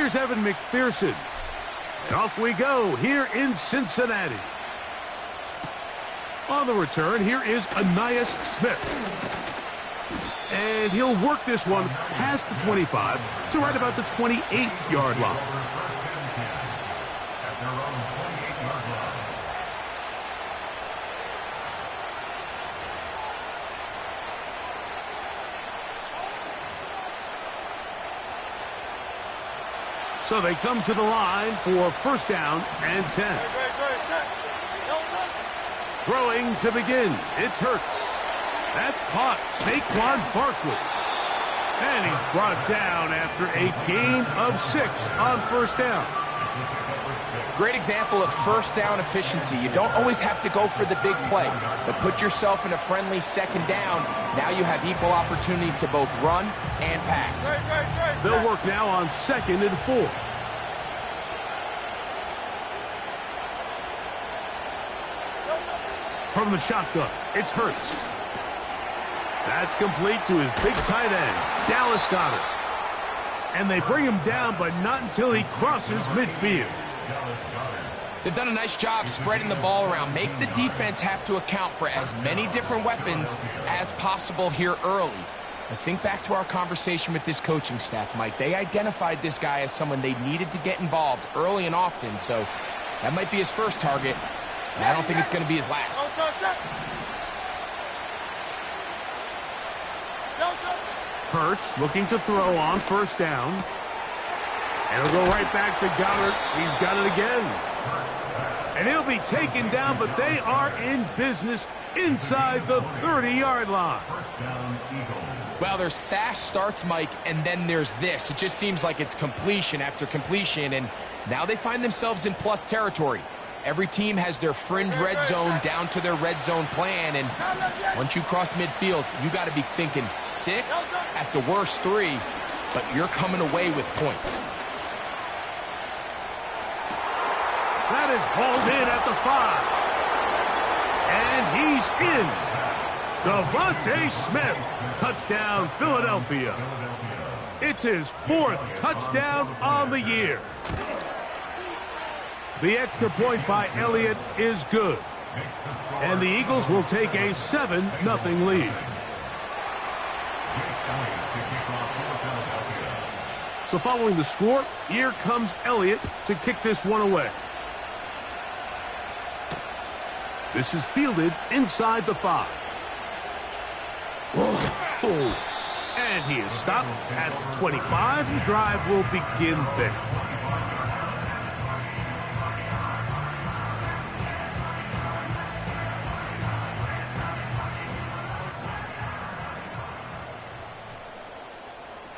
Here's Evan McPherson. And off we go here in Cincinnati. On the return, here is Ainias Smith. And he'll work this one past the 25 to right about the 28-yard line. So they come to the line for first down and 10. Throwing to begin. It's Hurts. That's caught. Saquon Barkley. And he's brought down after a gain of 6 on first down. Great example of first down efficiency. You don't always have to go for the big play, but put yourself in a friendly second down. Now you have equal opportunity to both run and pass. They'll work now on 2nd and 4. From the shotgun, it's Hurts. That's complete to his big tight end, Dallas Goedert. And they bring him down, but not until he crosses midfield. They've done a nice job spreading the ball around. Make the defense have to account for as many different weapons as possible here early. But think back to our conversation with this coaching staff, Mike. They identified this guy as someone they needed to get involved early and often, so that might be his first target. I don't think it's going to be his last. Hurts looking to throw on first down. And he'll go right back to Goddard. He's got it again. And he'll be taken down, but they are in business inside the 30-yard line. Well, there's fast starts, Mike, and then there's this. It just seems like it's completion after completion, and now they find themselves in plus territory. Every team has their fringe red zone down to their red zone plan, and once you cross midfield, you got to be thinking 6, at the worst 3, but you're coming away with points. That is hauled in at the 5. And he's in. Devontae Smith. Touchdown, Philadelphia. It's his 4th touchdown on the year. The extra point by Elliott is good. And the Eagles will take a 7-0 lead. So following the score, here comes Elliott to kick this one away. This is fielded inside the 5. Whoa. And he is stopped at the 25. The drive will begin there.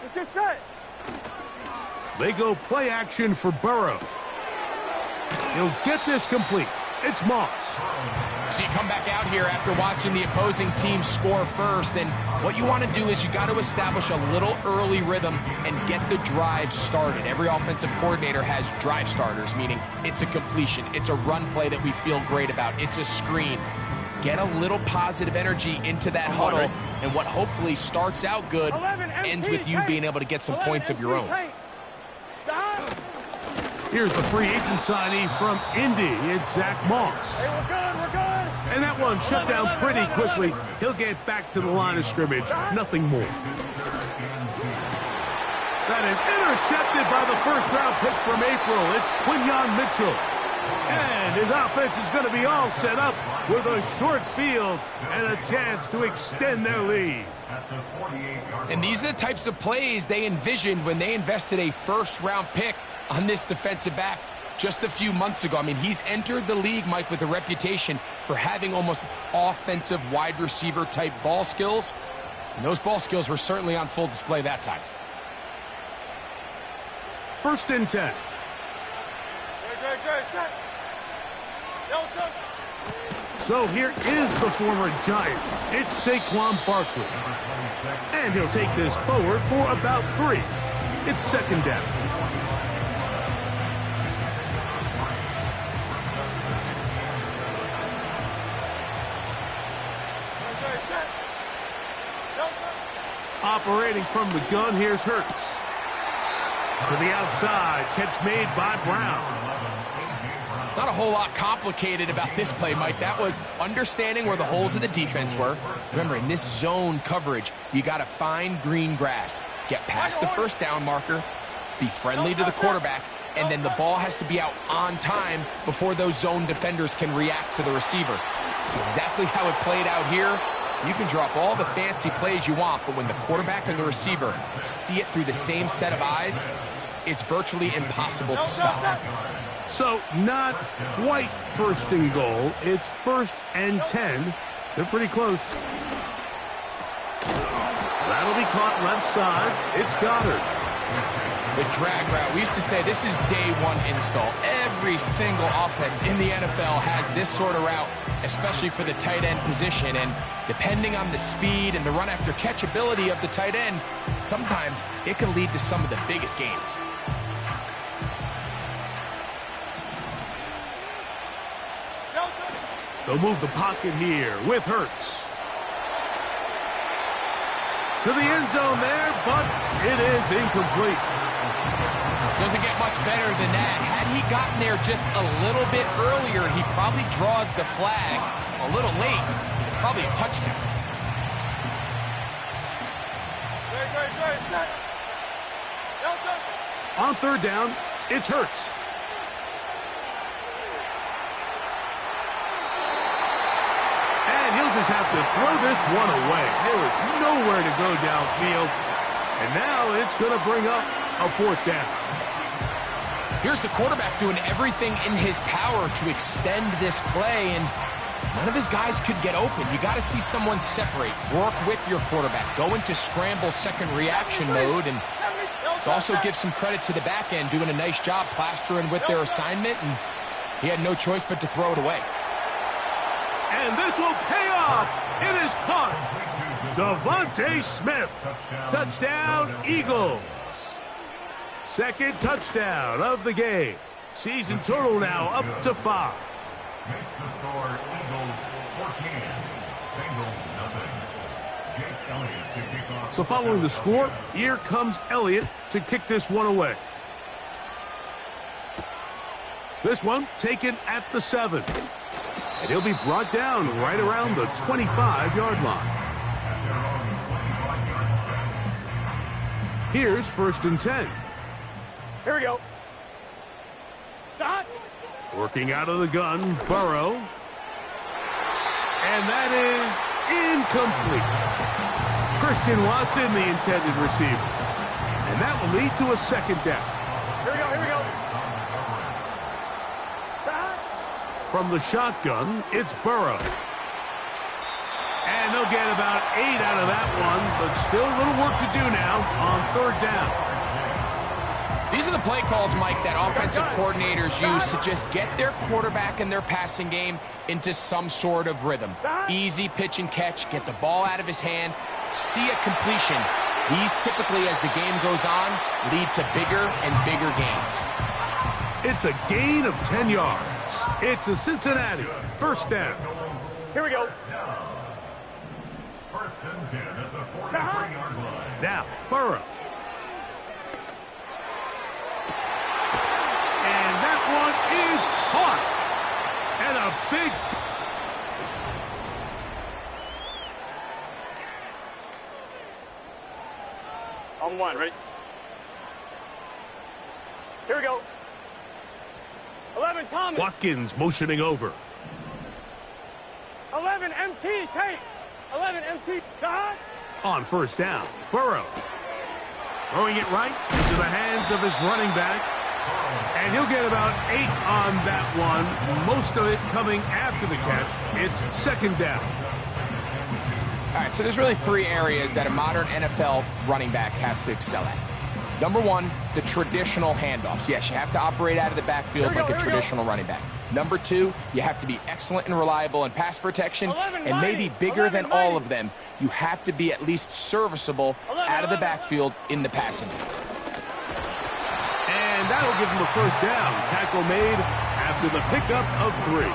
Let's get set. They go play action for Burrow. He'll get this complete. It's Moss. So you come back out here after watching the opposing team score first, and what you want to do is you got to establish a little early rhythm and get the drive started. Every offensive coordinator has drive starters, meaning it's a completion, it's a run play that we feel great about, it's a screen. Get a little positive energy into that huddle, and what hopefully starts out good ends with you being able to get some points of your own. Here's the free agent signee from Indy. It's Zach Moss. Hey, we're good. And that one shut down pretty quickly. He'll get back to the line of scrimmage. Nothing more. That is intercepted by the first-round pick from April. It's Quinyon Mitchell. And his offense is going to be all set up with a short field and a chance to extend their lead. And these are the types of plays they envisioned when they invested a first-round pick on this defensive back just a few months ago. I mean, he's entered the league, Mike, with a reputation for having almost offensive wide receiver type ball skills. And those ball skills were certainly on full display that time. 1st and 10. So here is the former Giant. It's Saquon Barkley. And he'll take this forward for about 3. It's 2nd down. Operating from the gun, here's Hurts. To the outside. Catch made by Brown. Not a whole lot complicated about this play, Mike. That was understanding where the holes of the defense were. Remember, in this zone coverage, you got to find green grass. Get past the first down marker, be friendly to the quarterback, and then the ball has to be out on time before those zone defenders can react to the receiver. It's exactly how it played out here. You can drop all the fancy plays you want, but when the quarterback and the receiver see it through the same set of eyes, it's virtually impossible to stop. So, not quite first and goal. It's 1st and 10. They're pretty close. That'll be caught left side. It's Goddard. The drag route. We used to say this is day one install. Every single offense in the NFL has this sort of route, especially for the tight end position. And depending on the speed and the run after catch ability of the tight end, sometimes it can lead to some of the biggest gains. They'll move the pocket here with Hurts. To the end zone there, but it is incomplete. Doesn't get much better than that. Had he gotten there just a little bit earlier, he probably draws the flag a little late. It's probably a touchdown. On 3rd down, it's Hurts. He'll just have to throw this one away. There is nowhere to go downfield. And now it's going to bring up a 4th down. Here's the quarterback doing everything in his power to extend this play, and none of his guys could get open. You got to see someone separate, work with your quarterback, go into scramble second reaction mode, and let's also give some credit to the back end doing a nice job plastering with their assignment, and he had no choice but to throw it away. And this will pay off. It is caught. Devontae Smith. Touchdown, Eagles. 2nd touchdown of the game. Season total now up to 5. Makes the score Eagles 14, Bengals nothing. Jake Elliott to kick off. So following the score, here comes Elliott to kick this one away. This one taken at the 7. And he'll be brought down right around the 25-yard line. Here's 1st and 10. Here we go. Stop. Working out of the gun, Burrow. And that is incomplete. Christian Watson, the intended receiver. And that will lead to a 2nd down. Here we go, here we go. From the shotgun, it's Burrow. And they'll get about 8 out of that one, but still a little work to do now on 3rd down. These are the play calls, Mike, that offensive coordinators use to just get their quarterback and their passing game into some sort of rhythm. Easy pitch and catch, get the ball out of his hand, see a completion. These typically, as the game goes on, lead to bigger and bigger gains. It's a gain of 10 yards. It's a Cincinnati 1st down. Here we go. 1st and 10 at the 43-yard line. Now, Burrow. And that one is caught. And a big... On 1, ready? Here we go. 11, Thomas. Watkins motioning over. 11, MT, take. 11, MT, God. On 1st down, Burrow. Throwing it right into the hands of his running back. And he'll get about 8 on that one. Most of it coming after the catch. It's 2nd down. All right, so there's really 3 areas that a modern NFL running back has to excel at. Number 1, the traditional handoffs. Yes, you have to operate out of the backfield like a traditional running back. Number 2, you have to be excellent and reliable in pass protection. And maybe bigger than all of them, you have to be at least serviceable out of the backfield in the passing game. And that'll give him a 1st down. Tackle made after the pickup of 3.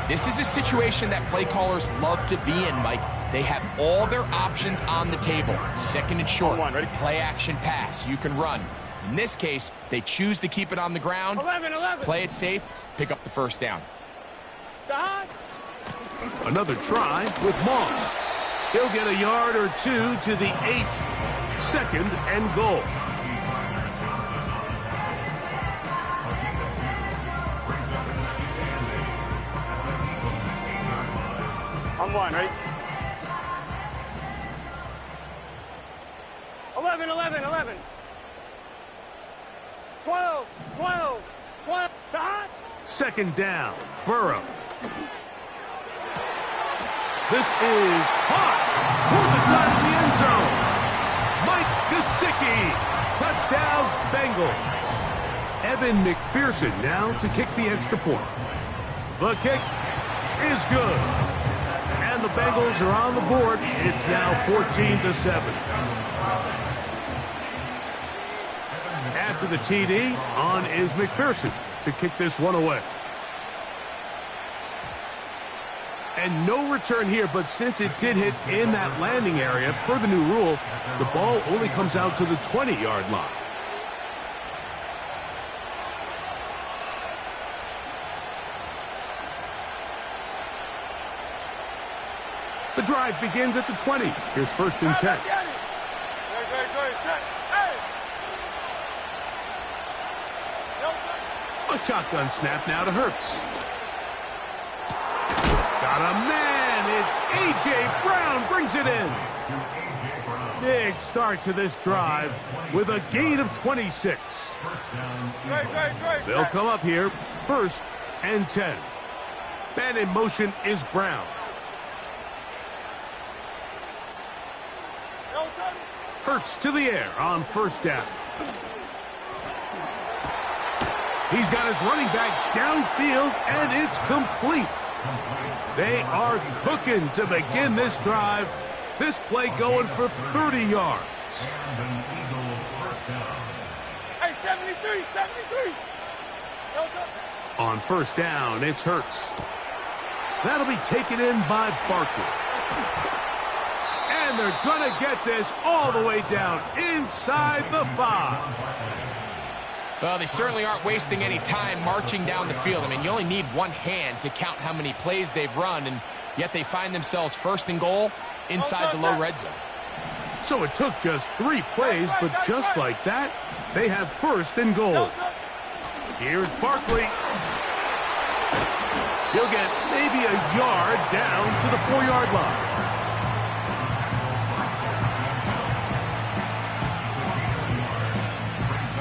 This is a situation that play callers love to be in, Mike. they have all their options on the table. Second and short, play action pass, you can run. In this case, they choose to keep it on the ground, 11. play it safe, pick up the first down. Another try with Moss. He'll get a yard or two to the 8. Second and goal. On one, ready? 11. 12. Second down. Burrow. This is caught toward the side of the end zone. Mike Gesicki. Touchdown, Bengals. Evan McPherson now to kick the extra point. The kick is good. And the Bengals are on the board. It's now 14-7. After the TD, on is McPherson to kick this one away. And no return here, but since it did hit in that landing area, per the new rule, the ball only comes out to the 20-yard line. The drive begins at the 20. Here's first and 10. A shotgun snap now to Hurts. Got a man. It's A.J. Brown brings it in. Big start to this drive with a gain of 26. They'll come up here first and 10. Man in motion is Brown. Hurts to the air on first down. He's got his running back downfield, and it's complete. They are cooking to begin this drive. This play going for 30 yards. Hey, 73. On first down, it's Hurts. That'll be taken in by Barkley. And they're going to get this all the way down inside the 5. Well, they certainly aren't wasting any time marching down the field. I mean, you only need one hand to count how many plays they've run, and yet they find themselves first and goal inside the low red zone. So it took just 3 plays, but just like that, they have first and goal. Here's Barkley. He'll get maybe a yard down to the 4-yard line.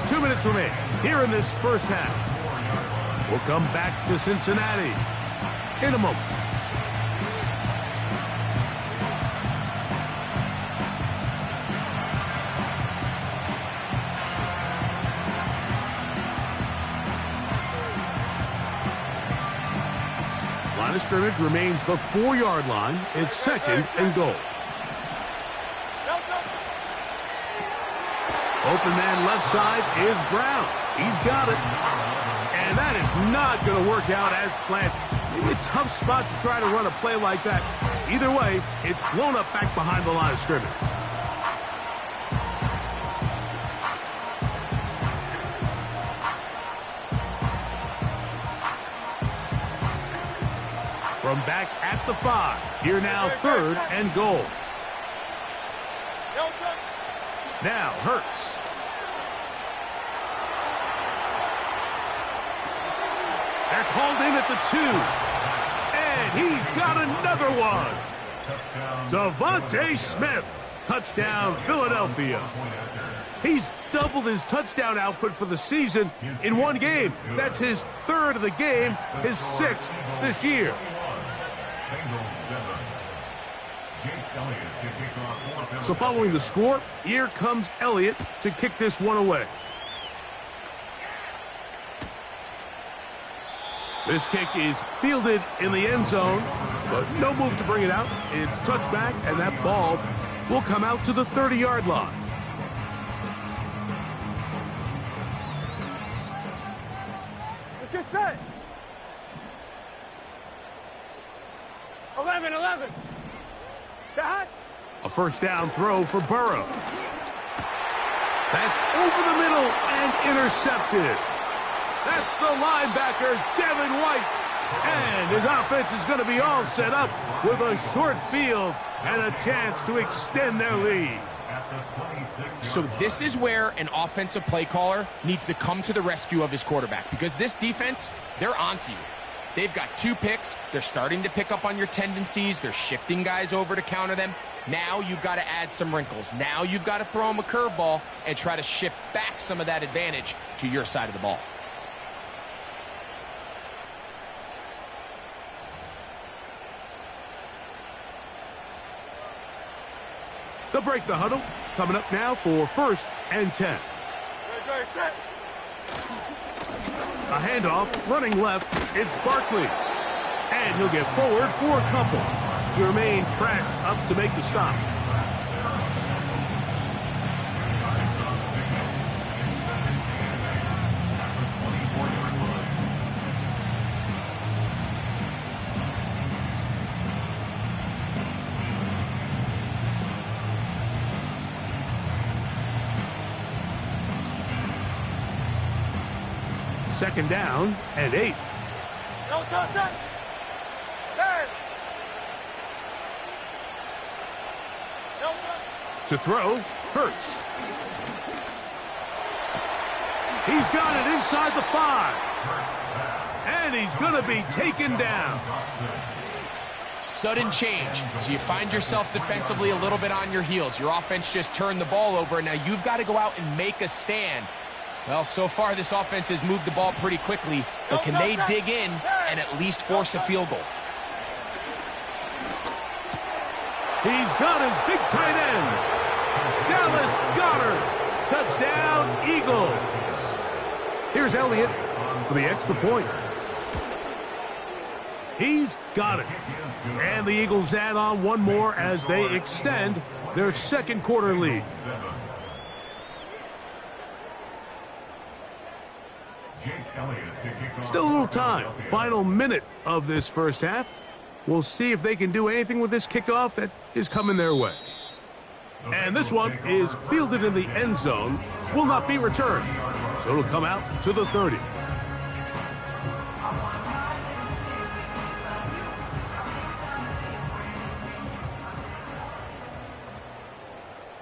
Two minutes remain here in this first half. We'll come back to Cincinnati in a moment. Line of scrimmage remains the 4-yard line. It's second and goal. Open man left side is Brown. He's got it. And that is not going to work out as planned. Maybe a tough spot to try to run a play like that. Either way, it's blown up back behind the line of scrimmage. From back at the 5. Here now third and goal. Now Hurts. That's hauled in at the 2. And he's got another one. Devontae Smith. Touchdown, Philadelphia. He's doubled his touchdown output for the season in one game. That's his 3rd of the game, his 6th this year. So following the score, here comes Elliott to kick this one away. This kick is fielded in the end zone, but no move to bring it out. It's touchback, and that ball will come out to the 30-yard line. Let's get set. 11. Cut. A first down throw for Burrow. That's over the middle and intercepted. That's the linebacker, Devin White. And his offense is going to be all set up with a short field and a chance to extend their lead. So this is where an offensive play caller needs to come to the rescue of his quarterback, because this defense, they're onto you. They've got 2 picks. They're starting to pick up on your tendencies. They're shifting guys over to counter them. Now you've got to add some wrinkles. Now you've got to throw them a curveball and try to shift back some of that advantage to your side of the ball. They'll break the huddle. Coming up now for 1st and 10. Set. A handoff, running left, it's Barkley. And he'll get forward for a couple. Jermaine Pratt up to make the stop. Second down and 8. No touchdown. 10. No touchdown. To throw, Hurts. He's got it inside the 5. And he's going to be taken down. Sudden change. So you find yourself defensively a little bit on your heels. Your offense just turned the ball over. Now you've got to go out and make a stand. Well, so far this offense has moved the ball pretty quickly, but can they dig in and at least force a field goal? He's got his big tight end. Dallas Goedert. Touchdown, Eagles. Here's Elliott for the extra point. He's got it. And the Eagles add on one more as they extend their second quarter lead. Still a little time. Final minute of this first half. We'll see if they can do anything with this kickoff that is coming their way. And this one is fielded in the end zone. Will not be returned. So it'll come out to the 30.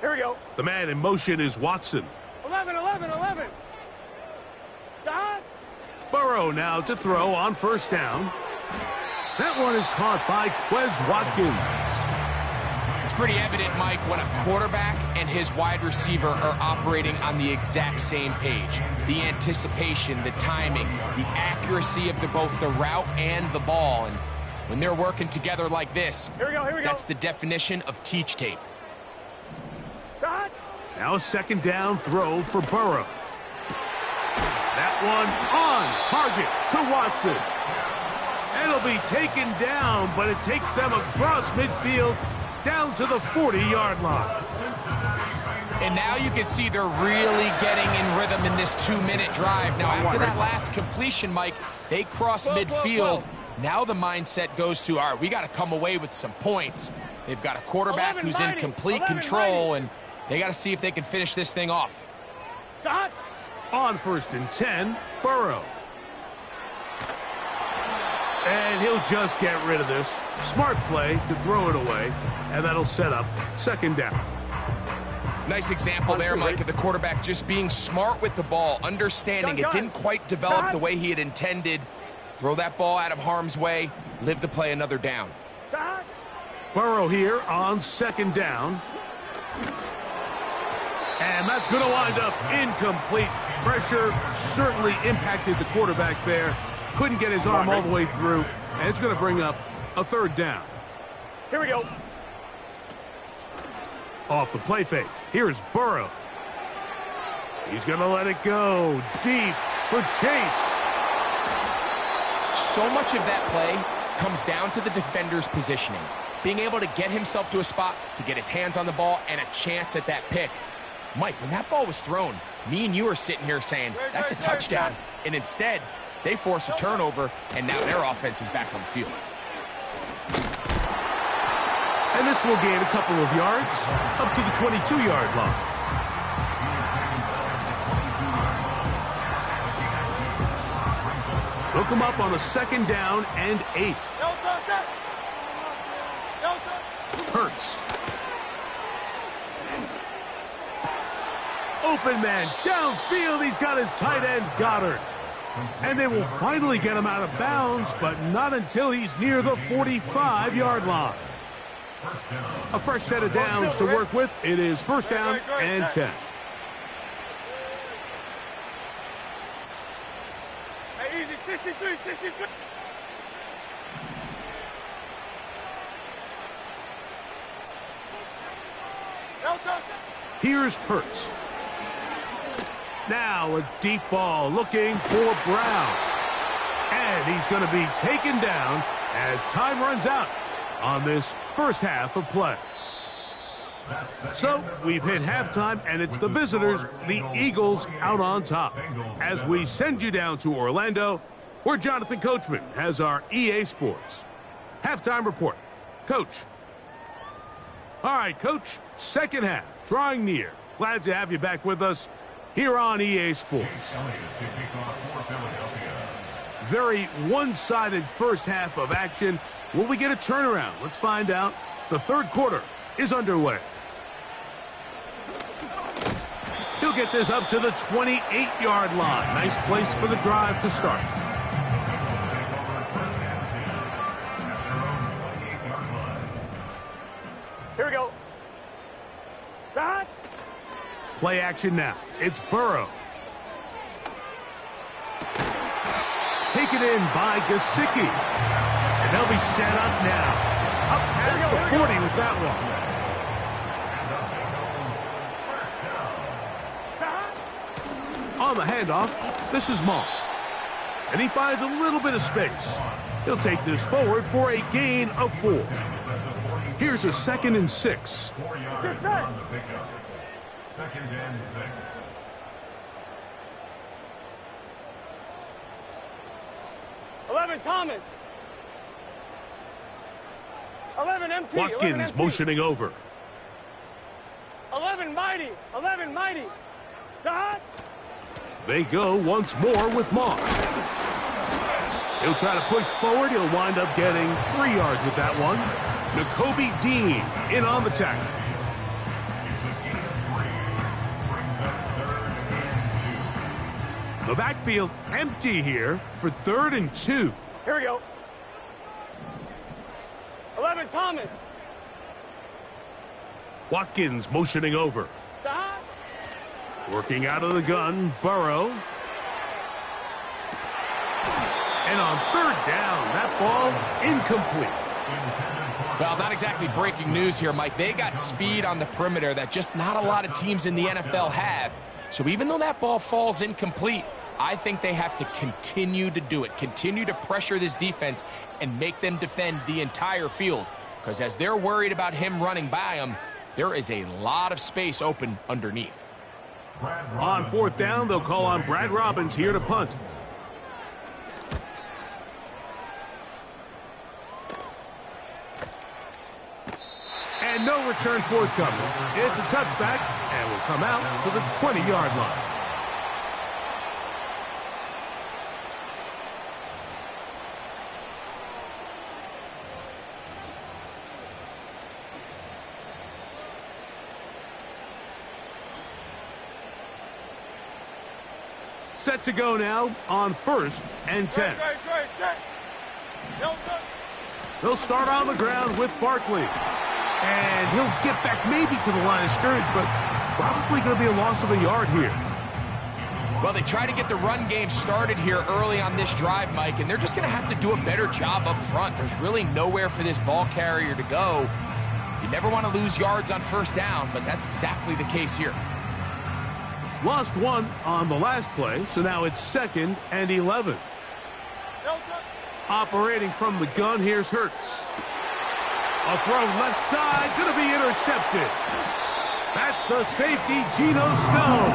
Here we go. The man in motion is Watson. 11. Cut. Burrow now to throw on first down. That one is caught by Quez Watkins. It's pretty evident, Mike, when a quarterback and his wide receiver are operating on the exact same page. The anticipation, the timing, the accuracy of both the route and the ball. And when they're working together like this, Here we go. that's the definition of teach tape. Cut. Now a second down throw for Burrow. That one on target to Watson. And it'll be taken down, but it takes them across midfield down to the 40-yard line. And now you can see they're really getting in rhythm in this 2-minute drive. Now, after that last completion, Mike, they cross midfield. Now the mindset goes to, all right, we got to come away with some points. They've got a quarterback who's in complete control, and they got to see if they can finish this thing off. Cut. On 1st and 10, Burrow. And he'll just get rid of this. Smart play to throw it away, and that'll set up second down. Nice example there, Mike, of the quarterback just being smart with the ball, understanding it didn't quite develop the way he had intended. Throw that ball out of harm's way, live to play another down. Cut. Burrow here on second down. And that's going to wind up incomplete. Pressure certainly impacted the quarterback there. Couldn't get his arm all the way through. And it's going to bring up a third down. Here we go. Off the play fake. Here's Burrow. He's going to let it go deep for Chase. So much of that play comes down to the defender's positioning. Being able to get himself to a spot, to get his hands on the ball, and a chance at that pick. Mike, when that ball was thrown, me and you are sitting here saying, that's a touchdown. And instead, they force a turnover, and now their offense is back on the field. And this will gain a couple of yards up to the 22-yard line. They'll come up on a 2nd down and 8. Hurts. Open man downfield. He's got his tight end, Goddard. And they will finally get him out of bounds, but not until he's near the 45-yard line. A fresh set of downs to work with. It is 1st down and 10. Hey, easy, 63, 63. Here's Hurts. Now a deep ball looking for Brown. And he's going to be taken down as time runs out on this first half of play. So we've hit halftime, and it's the visitors, the Eagles, out on top. As we send you down to Orlando, where Jonathan Coachman has our EA Sports halftime report. Coach. All right, Coach, second half, drawing near. Glad to have you back with us here on EA Sports. Very one-sided first half of action. Will we get a turnaround? Let's find out. The third quarter is underway. He'll get this up to the 28-yard line. Nice place for the drive to start. Here we go. Time. Play action now. It's Burrow. Taken in by Gesicki. And they'll be set up now. Up past the 40 with that one. On the handoff, this is Moss. And he finds a little bit of space. He'll take this forward for a gain of 4. Here's a 2nd and 6. 2nd and 6. Thomas. 11 MT. Watkins 11 MT. motioning over. 11 Mighty. 11 Mighty. Dot. They go once more with Moss. He'll try to push forward. He'll wind up getting 3 yards with that one. Nakobe Dean in on the tackle. The backfield empty here for 3rd and 2. Here we go. 11 Thomas. Watkins motioning over. Dot. Working out of the gun, Burrow. And on 3rd down, that ball incomplete. Well, not exactly breaking news here, Mike. They got speed on the perimeter that just not a lot of teams in the NFL have. So even though that ball falls incomplete, I think they have to continue to do it. Continue to pressure this defense and make them defend the entire field. Because as they're worried about him running by them, there is a lot of space open underneath. On 4th down, they'll call on Brad Robbins here to punt. And no return forthcoming. It's a touchback and will come out to the 20-yard line. Set to go now on 1st and 10. They'll start on the ground with Barkley. And he'll get back maybe to the line of scrimmage, but probably going to be a loss of a yard here. Well, they try to get the run game started here early on this drive, Mike, and they're just going to have to do a better job up front. There's really nowhere for this ball carrier to go. You never want to lose yards on 1st down, but that's exactly the case here. Lost 1 on the last play, so now it's 2nd and 11. Operating from the gun, here's Hurts. A throw left side, going to be intercepted. That's the safety, Geno Stone.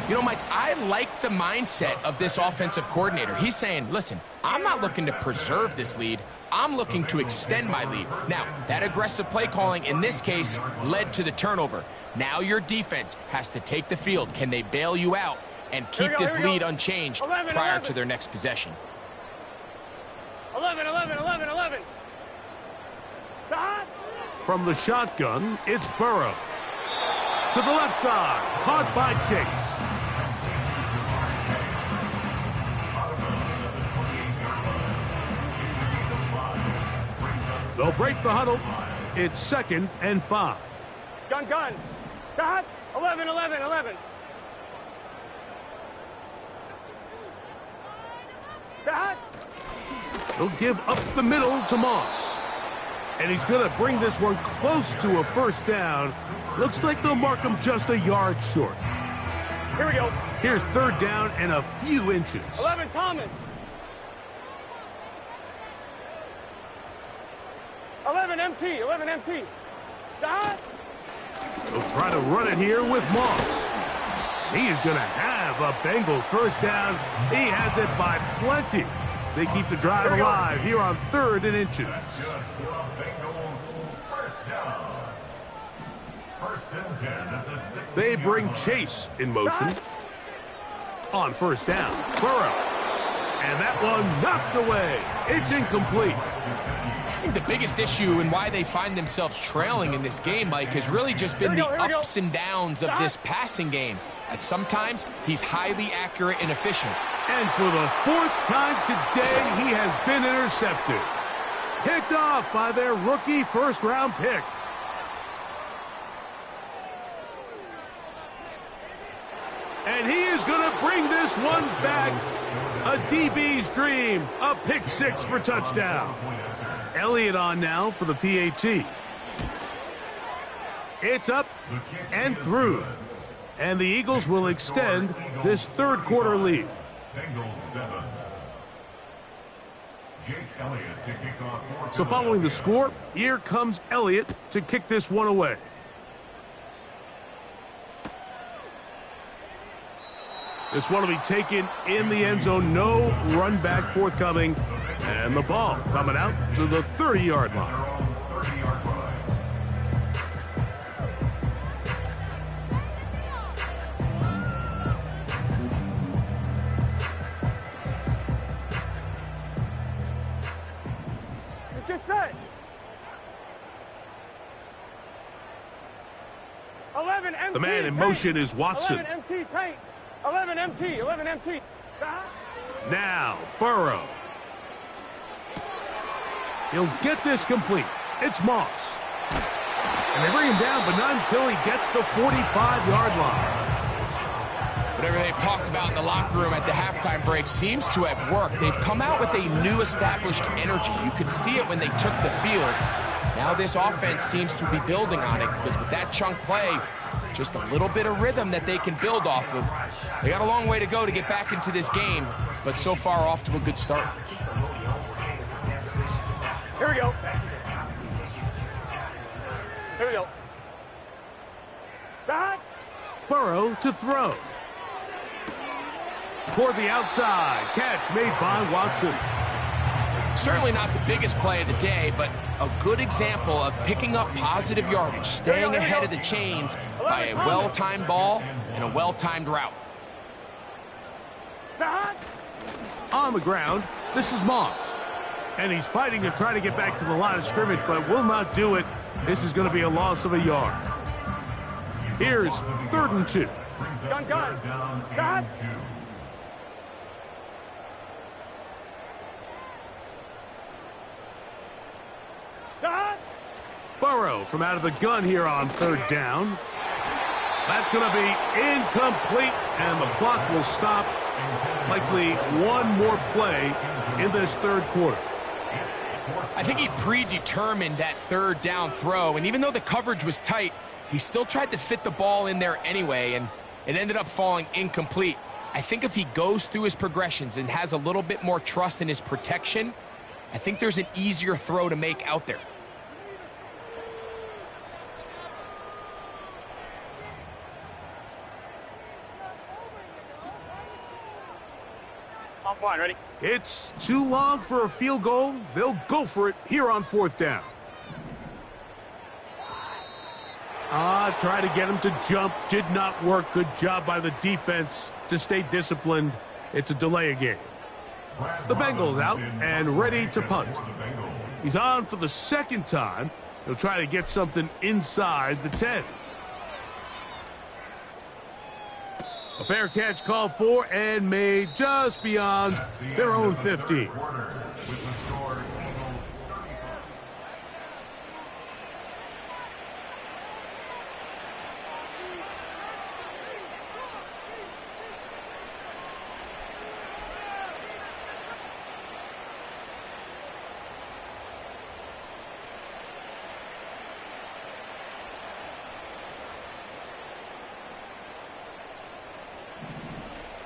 You know, Mike, I like the mindset of this offensive coordinator. He's saying, listen, I'm not looking to preserve this lead. I'm looking to extend my lead. Now, that aggressive play calling in this case led to the turnover. Now your defense has to take the field. Can they bail you out and keep this lead unchanged prior to their next possession? 11, 11, 11, 11. Stop. From the shotgun, it's Burrow. To the left side, caught by Chase. They'll break the huddle. It's 2nd and 5. Gun, gun. Stop. 11, 11, 11. Stop. He'll give up the middle to Moss. And he's going to bring this one close to a first down. Looks like they'll mark him just a yard short. Here we go. Here's 3rd down and a few inches. 11, Thomas. 11, MT. 11, MT. Stop. They'll try to run it here with Moss. He is going to have a Bengals first down. He has it by plenty. They keep the drive alive here on 3rd and inches. They bring Chase in motion. On first down, Burrow. And that one knocked away. It's incomplete. I think the biggest issue and why they find themselves trailing in this game, Mike, has really just been the ups and downs of this passing game. And sometimes he's highly accurate and efficient. And for the 4th time today, he has been intercepted. Picked off by their rookie first-round pick. And he is going to bring this one back. A DB's dream. A pick 6 for touchdown. Elliott on now for the PAT. It's up and through. And the Eagles will extend this 3rd quarter lead. So following the score, here comes Elliott to kick this one away. This one will be taken in the end zone. No run back forthcoming. And the ball coming out to the 30-yard line. Let's get set. 11 MT. The man in motion is Watson. 11 MT paint. 11 MT. 11 MT. Stop. Now, Burrow. He'll get this complete. It's Moss. And they bring him down, but not until he gets the 45-yard line. Whatever they've talked about in the locker room at the halftime break seems to have worked. They've come out with a new established energy. You could see it when they took the field. Now this offense seems to be building on it because with that chunk play, just a little bit of rhythm that they can build off of. They got a long way to go to get back into this game, but so far off to a good start. Here we go. Here we go. Stop. Burrow to throw. Toward the outside. Catch made by Watson. Certainly not the biggest play of the day, but a good example of picking up positive yardage, staying ahead of the chains by a well-timed ball and a well-timed route. Stop. On the ground, this is Moss. And he's fighting to try to get back to the line of scrimmage, but will not do it. This is going to be a loss of a yard. Here's 3rd and 2. Gun, gun. Stop. Stop. Burrow from out of the gun here on 3rd down. That's going to be incomplete, and the clock will stop. Likely one more play in this 3rd quarter. I think he predetermined that 3rd down throw, and even though the coverage was tight, he still tried to fit the ball in there anyway, and it ended up falling incomplete. I think if he goes through his progressions and has a little bit more trust in his protection, I think there's an easier throw to make out there. On point, ready? It's too long for a field goal. They'll go for it here on 4th down. Try to get him to jump. Did not work. Good job by the defense to stay disciplined. It's a delay of game. The Bengals out and ready to punt. He's on for the 2nd time. He'll try to get something inside the 10. A fair catch called for and made just beyond their own 50.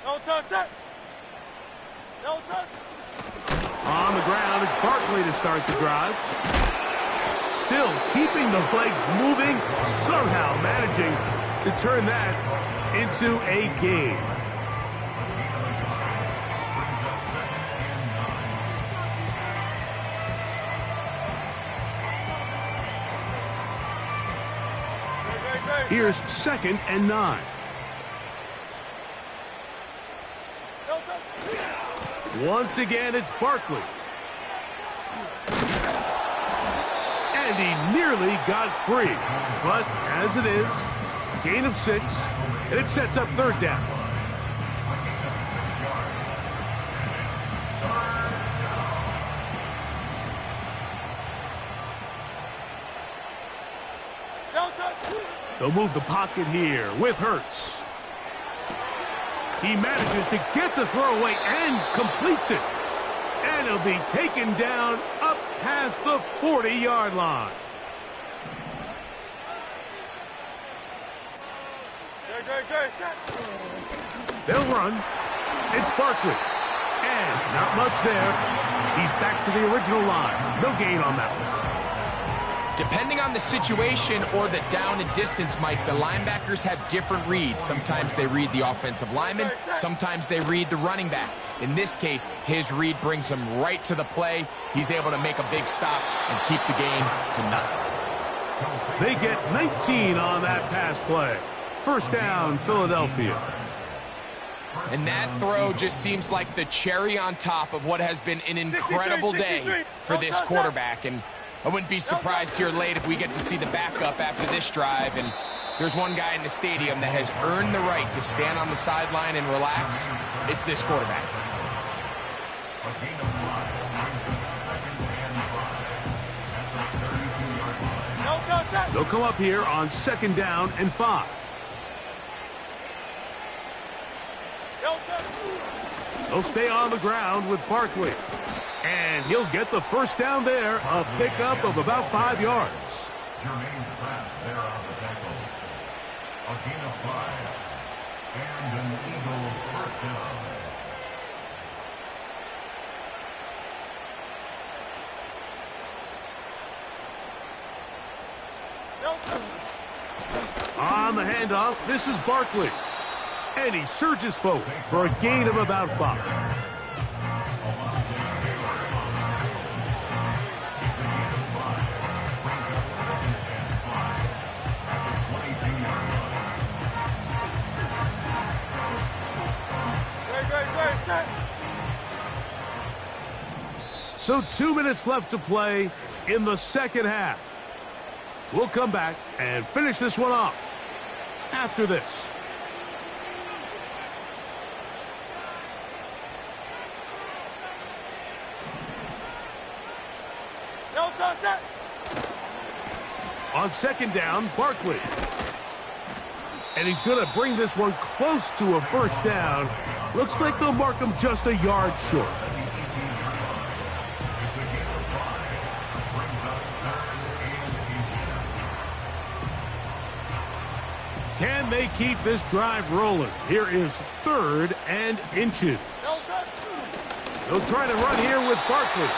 No touch, no touch. On the ground, it's Barkley to start the drive. Still keeping the legs moving, somehow managing to turn that into a game. Here's 2nd and 9. Once again, it's Barkley. And he nearly got free. But as it is, gain of 6, and it sets up 3rd down. They'll move the pocket here with Hurts. He manages to get the throw away and completes it. And he'll be taken down up past the 40-yard line. They'll run. It's Barkley. And not much there. He's back to the original line. No gain on that one. Depending on the situation or the down and distance, Mike, the linebackers have different reads. Sometimes they read the offensive lineman. Sometimes they read the running back. In this case, his read brings him right to the play. He's able to make a big stop and keep the game to nothing. They get 19 on that pass play. 1st down, Philadelphia. And that throw just seems like the cherry on top of what has been an incredible day for this quarterback. And I wouldn't be surprised here late if we get to see the backup after this drive. And there's one guy in the stadium that has earned the right to stand on the sideline and relax. It's this quarterback. They'll come up here on 2nd down and 5. They'll stay on the ground with Barkley. And he'll get the 1st down there, a pickup of about 5 yards. Jermaine Pratt there on the tackle. A gain of 5. And an Eagle 1st down. On the handoff, this is Barkley. And he surges forward for a gain of about 5. So 2 minutes left to play in the 2nd half. We'll come back and finish this one off after this. On 2nd down, Barkley. And he's going to bring this one close to a 1st down. Looks like they'll mark him just a yard short. Can they keep this drive rolling? Here is 3rd and inches. They'll try to run here with Barkley.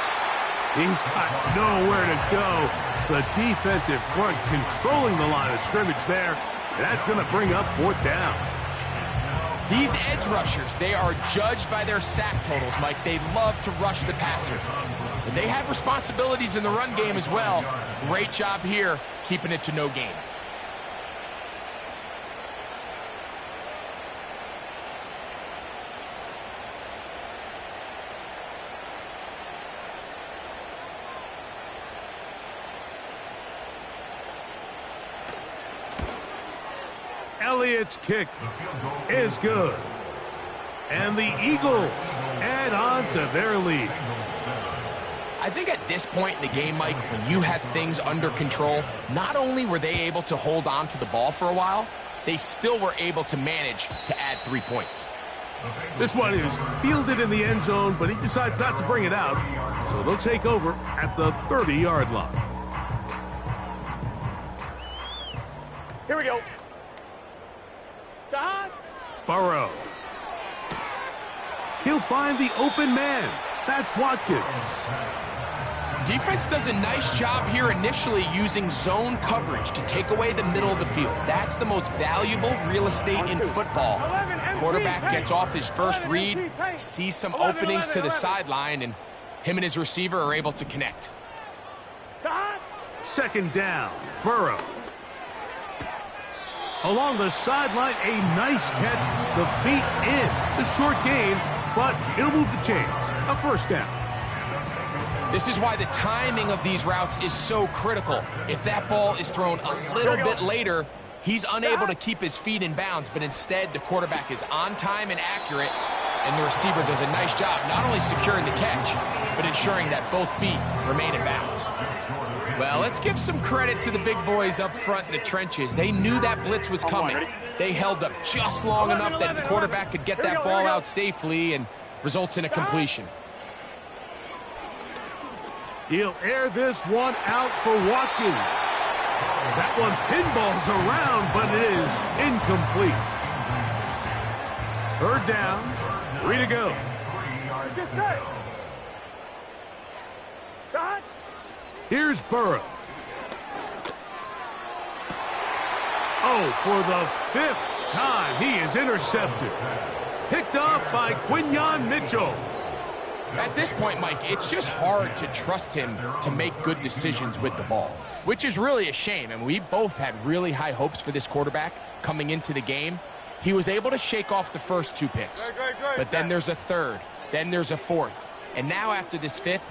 He's got nowhere to go. The defensive front controlling the line of scrimmage there. And that's going to bring up 4th down. These edge rushers, they are judged by their sack totals, Mike. They love to rush the passer. But they have responsibilities in the run game as well. Great job here, keeping it to no gain. Elliott's kick is good. And the Eagles add on to their lead. I think at this point in the game, Mike, when you had things under control, not only were they able to hold on to the ball for a while, they still were able to manage to add 3 points. This one is fielded in the end zone, but he decides not to bring it out. So they'll take over at the 30-yard line. Here we go. Shot. Burrow. He'll find the open man. That's Watkins. Defense does a nice job here initially using zone coverage to take away the middle of the field. That's the most valuable real estate in football. Quarterback gets off his first read, sees some openings to the sideline, and him and his receiver are able to connect. Second down, Burrow. Along the sideline, a nice catch. The feet in. It's a short gain, but it'll move the chains. A first down. This is why the timing of these routes is so critical. If that ball is thrown a little bit later, he's unable to keep his feet in bounds, but instead the quarterback is on time and accurate, and the receiver does a nice job not only securing the catch, but ensuring that both feet remain in bounds. Well, let's give some credit to the big boys up front in the trenches. They knew that blitz was coming. They held up just long enough that the quarterback could get that ball out safely and results in a completion. He'll air this one out for Watkins. That one pinballs around, but it is incomplete. Third down, 3 to go. Here's Burrow. Oh, for the 5th time, he is intercepted. Picked off by Quinyon Mitchell. At this point, Mike, it's just hard to trust him to make good decisions with the ball, which is really a shame. And we both had really high hopes for this quarterback coming into the game. He was able to shake off the first 2 picks, but then there's a third, then there's a fourth. And now after this 5th,